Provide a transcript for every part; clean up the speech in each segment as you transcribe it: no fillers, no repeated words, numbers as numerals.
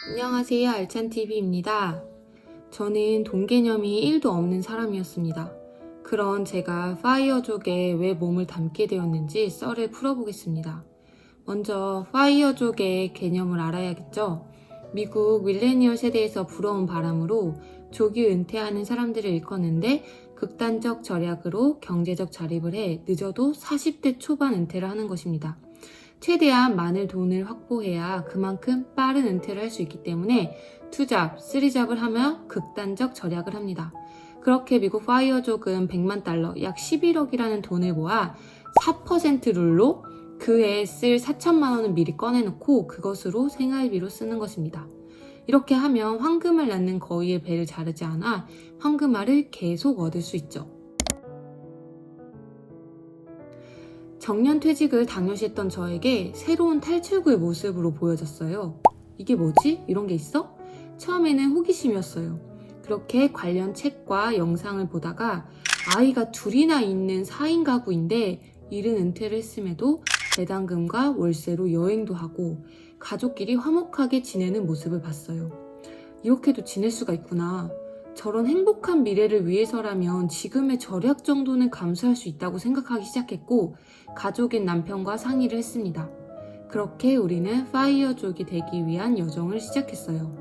안녕하세요, 알찬TV입니다. 저는 돈 개념이 1도 없는 사람이었습니다. 그런 제가 파이어족에 왜 몸을 담게 되었는지 썰을 풀어보겠습니다. 먼저 파이어족의 개념을 알아야겠죠. 미국 밀레니얼 세대에서 불어온 바람으로 조기 은퇴하는 사람들을 일컫는데 극단적 절약으로 경제적 자립을 해 늦어도 40대 초반 은퇴를 하는 것입니다. 최대한 많은 돈을 확보해야 그만큼 빠른 은퇴를 할 수 있기 때문에 투잡, 쓰리잡을 하며 극단적 절약을 합니다. 그렇게 미국 파이어족은 100만 달러, 약 11억이라는 돈을 모아 4% 룰로 그 해에 쓸 4천만 원을 미리 꺼내놓고 그것으로 생활비로 쓰는 것입니다. 이렇게 하면 황금을 낳는 거위의 배를 자르지 않아 황금알을 계속 얻을 수 있죠. 정년퇴직을 당연시했던 저에게 새로운 탈출구의 모습으로 보여졌어요. 이게 뭐지? 이런 게 있어? 처음에는 호기심이었어요. 그렇게 관련 책과 영상을 보다가 아이가 둘이나 있는 4인 가구인데 이른 은퇴를 했음에도 배당금과 월세로 여행도 하고 가족끼리 화목하게 지내는 모습을 봤어요. 이렇게도 지낼 수가 있구나. 저런 행복한 미래를 위해서라면 지금의 절약 정도는 감수할 수 있다고 생각하기 시작했고 가족인 남편과 상의를 했습니다. 그렇게 우리는 파이어족이 되기 위한 여정을 시작했어요.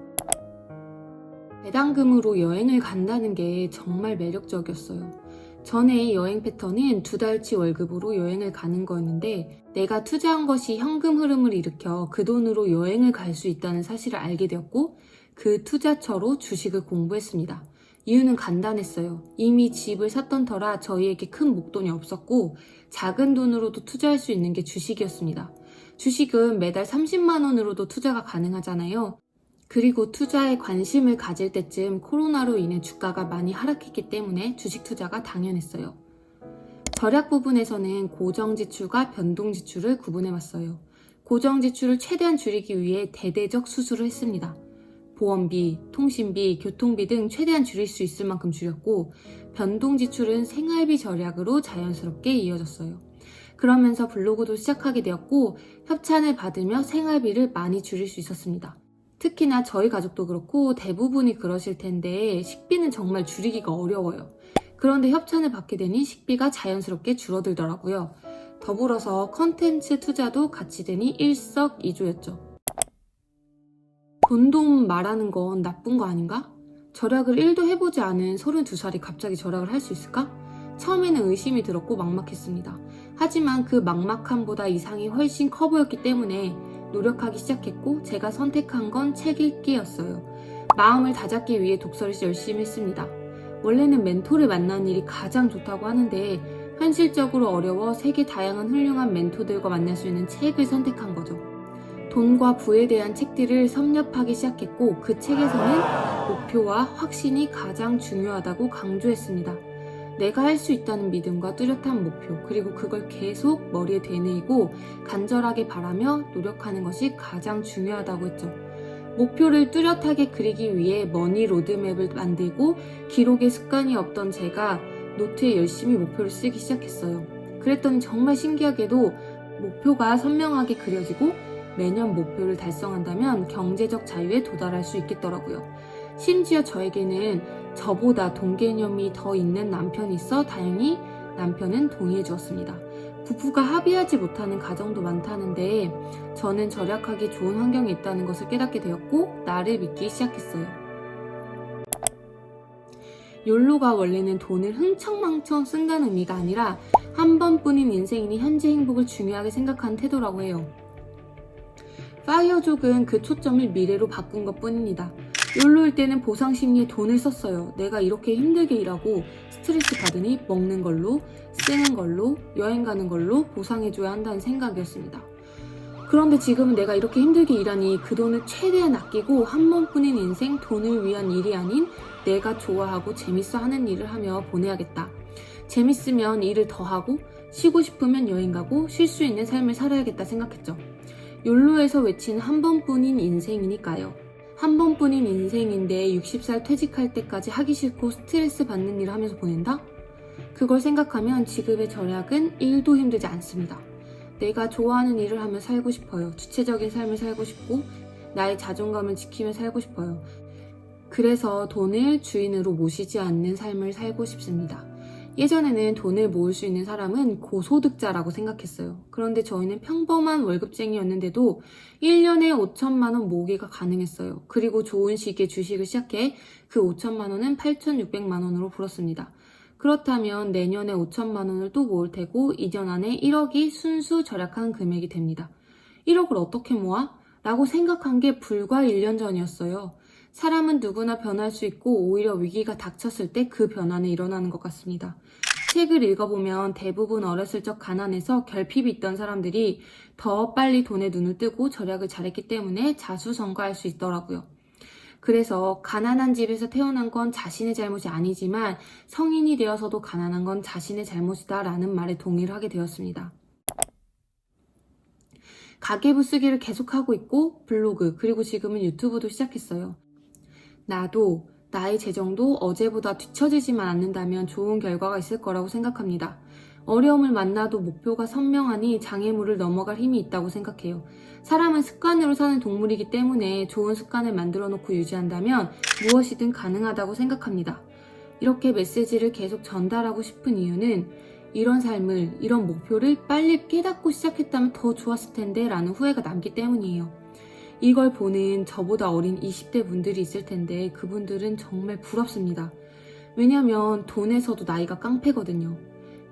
배당금으로 여행을 간다는 게 정말 매력적이었어요. 전에 여행 패턴은 2달치 월급으로 여행을 가는 거였는데 내가 투자한 것이 현금 흐름을 일으켜 그 돈으로 여행을 갈 수 있다는 사실을 알게 되었고 그 투자처로 주식을 공부했습니다. 이유는 간단했어요. 이미 집을 샀던 터라 저희에게 큰 목돈이 없었고 작은 돈으로도 투자할 수 있는 게 주식이었습니다. 주식은 매달 30만 원으로도 투자가 가능하잖아요. 그리고 투자에 관심을 가질 때쯤 코로나로 인해 주가가 많이 하락했기 때문에 주식 투자가 당연했어요. 절약 부분에서는 고정지출과 변동지출을 구분해봤어요. 고정지출을 최대한 줄이기 위해 대대적 수술을 했습니다. 보험비, 통신비, 교통비 등 최대한 줄일 수 있을 만큼 줄였고 변동지출은 생활비 절약으로 자연스럽게 이어졌어요. 그러면서 블로그도 시작하게 되었고 협찬을 받으며 생활비를 많이 줄일 수 있었습니다. 특히나 저희 가족도 그렇고 대부분이 그러실 텐데 식비는 정말 줄이기가 어려워요. 그런데 협찬을 받게 되니 식비가 자연스럽게 줄어들더라고요. 더불어서 컨텐츠 투자도 같이 되니 일석이조였죠. 돈돈 말하는 건 나쁜 거 아닌가? 절약을 1도 해보지 않은 32살이 갑자기 절약을 할 수 있을까? 처음에는 의심이 들었고 막막했습니다. 하지만 그 막막함보다 이상이 훨씬 커 보였기 때문에 노력하기 시작했고 제가 선택한 건 책 읽기였어요. 마음을 다잡기 위해 독서를 열심히 했습니다. 원래는 멘토를 만나는 일이 가장 좋다고 하는데 현실적으로 어려워 세계 다양한 훌륭한 멘토들과 만날 수 있는 책을 선택한 거죠. 돈과 부에 대한 책들을 섭렵하기 시작했고 그 책에서는 목표와 확신이 가장 중요하다고 강조했습니다. 내가 할 수 있다는 믿음과 뚜렷한 목표, 그리고 그걸 계속 머리에 되뇌이고 간절하게 바라며 노력하는 것이 가장 중요하다고 했죠. 목표를 뚜렷하게 그리기 위해 머니 로드맵을 만들고 기록의 습관이 없던 제가 노트에 열심히 목표를 쓰기 시작했어요. 그랬더니 정말 신기하게도 목표가 선명하게 그려지고 매년 목표를 달성한다면 경제적 자유에 도달할 수 있겠더라고요. 심지어 저에게는 저보다 돈 개념이 더 있는 남편이 있어 다행히 남편은 동의해 주었습니다. 부부가 합의하지 못하는 가정도 많다는데 저는 절약하기 좋은 환경에 있다는 것을 깨닫게 되었고 나를 믿기 시작했어요. 욜로가 원래는 돈을 흥청망청 쓴다는 의미가 아니라 한 번뿐인 인생이니 현재 행복을 중요하게 생각하는 태도라고 해요. 파이어족은 그 초점을 미래로 바꾼 것 뿐입니다. 욜로일 때는 보상 심리에 돈을 썼어요. 내가 이렇게 힘들게 일하고 스트레스 받으니 먹는 걸로, 쓰는 걸로, 여행 가는 걸로 보상해줘야 한다는 생각이었습니다. 그런데 지금은 내가 이렇게 힘들게 일하니 그 돈을 최대한 아끼고 한 번뿐인 인생 돈을 위한 일이 아닌 내가 좋아하고 재밌어 하는 일을 하며 보내야겠다. 재밌으면 일을 더 하고 쉬고 싶으면 여행 가고 쉴 수 있는 삶을 살아야겠다 생각했죠. 욜로에서 외친 한 번뿐인 인생이니까요. 한 번뿐인 인생인데 60살 퇴직할 때까지 하기 싫고 스트레스 받는 일을 하면서 보낸다? 그걸 생각하면 지금의 절약은 1도 힘들지 않습니다. 내가 좋아하는 일을 하며 살고 싶어요. 주체적인 삶을 살고 싶고 나의 자존감을 지키며 살고 싶어요. 그래서 돈을 주인으로 모시지 않는 삶을 살고 싶습니다. 예전에는 돈을 모을 수 있는 사람은 고소득자라고 생각했어요. 그런데 저희는 평범한 월급쟁이였는데도 1년에 5천만 원 모으기가 가능했어요. 그리고 좋은 시기에 주식을 시작해 그 5천만 원은 8,600만 원으로 불었습니다. 그렇다면 내년에 5천만 원을 또 모을 테고 2년 안에 1억이 순수 절약한 금액이 됩니다. 1억을 어떻게 모아? 라고 생각한 게 불과 1년 전이었어요. 사람은 누구나 변할 수 있고 오히려 위기가 닥쳤을 때 그 변화는 일어나는 것 같습니다. 책을 읽어보면 대부분 어렸을 적 가난해서 결핍이 있던 사람들이 더 빨리 돈에 눈을 뜨고 절약을 잘했기 때문에 자수성가할 수 있더라고요. 그래서 가난한 집에서 태어난 건 자신의 잘못이 아니지만 성인이 되어서도 가난한 건 자신의 잘못이다 라는 말에 동의를 하게 되었습니다. 가계부 쓰기를 계속하고 있고 블로그 그리고 지금은 유튜브도 시작했어요. 나도 나의 재정도 어제보다 뒤처지지만 않는다면 좋은 결과가 있을 거라고 생각합니다. 어려움을 만나도 목표가 선명하니 장애물을 넘어갈 힘이 있다고 생각해요. 사람은 습관으로 사는 동물이기 때문에 좋은 습관을 만들어 놓고 유지한다면 무엇이든 가능하다고 생각합니다. 이렇게 메시지를 계속 전달하고 싶은 이유는 이런 삶을, 이런 목표를 빨리 깨닫고 시작했다면 더 좋았을 텐데 라는 후회가 남기 때문이에요. 이걸 보는 저보다 어린 20대 분들이 있을 텐데 그분들은 정말 부럽습니다. 왜냐면 돈에서도 나이가 깡패거든요.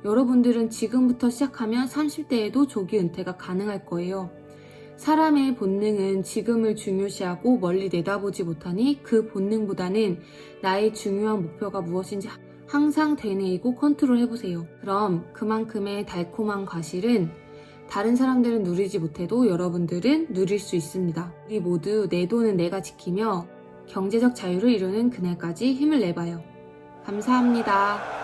여러분들은 지금부터 시작하면 30대에도 조기 은퇴가 가능할 거예요. 사람의 본능은 지금을 중요시하고 멀리 내다보지 못하니 그 본능보다는 나의 중요한 목표가 무엇인지 항상 되뇌이고 컨트롤 해보세요. 그럼 그만큼의 달콤한 과실은 다른 사람들은 누리지 못해도 여러분들은 누릴 수 있습니다. 우리 모두 내 돈은 내가 지키며 경제적 자유를 이루는 그날까지 힘을 내봐요. 감사합니다.